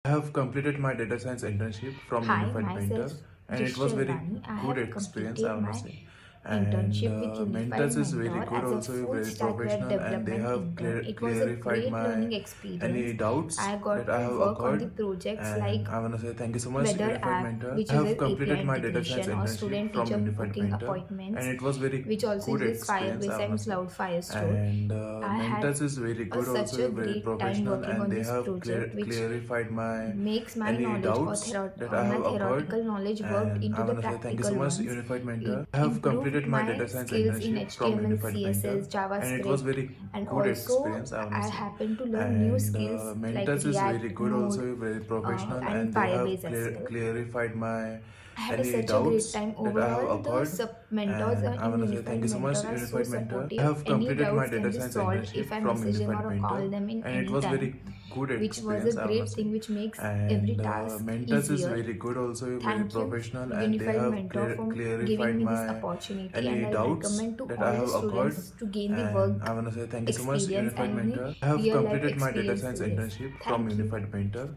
I have completed my data science internship from Hi, Unified myself Mentor, and it was very Rishti. I good have experience, I completed wanna my say. And internship with Unified mentors is very Mentor good, as a also full very stack web professional, and they development have intern. It was a clarified great my learning any experience. doubts I that got I to have work on the occurred. projects like And I wanna say thank you so much, weather Unified app, Mentor. which I have uses completed API my data science integration, or internship student from teacher Unified booking Mentor, appointments, and it was very which also good uses experience, I Firebase wanna and say. Cloud Firestore. And I had mentors is very good, such a also very great time professional, working and on they this have project, which clarified my makes my any knowledge doubts that I my have occurred. theoretical knowledge worked And I into the want to say thank you so practical much, ones. Unified It Mentor. I have improved completed my my data science skills in internship from HTML, Unified Mentor, CSS, and it was JavaScript, very and good also experience, I want to I say. happened to learn new And skills like mentors is very React, good, Node, also very professional, and and they have Firebase as well. clarified my I had any such a great doubts time. that I have Overall, the occurred. mentors And I in want to say thank Unified you so much, Mentor are so Unified Mentor. I supportive. have Any completed my doubts data can be science solved internship if I from message them Unified or call Mentor, them in and it any was time, very good which was a experience, I want to great thing say. which makes every And task mentors is easier. very good, also very Thank you, professional, and they Unified have Mentor, for giving clarified me this my opportunity, and any I'll doubts recommend to that I all the have occurred. students to gain the And I work want to say thank you so much, experience Unified and the Mentor. I have real life completed my data experience science with this. internship from Thank you. Unified Mentor.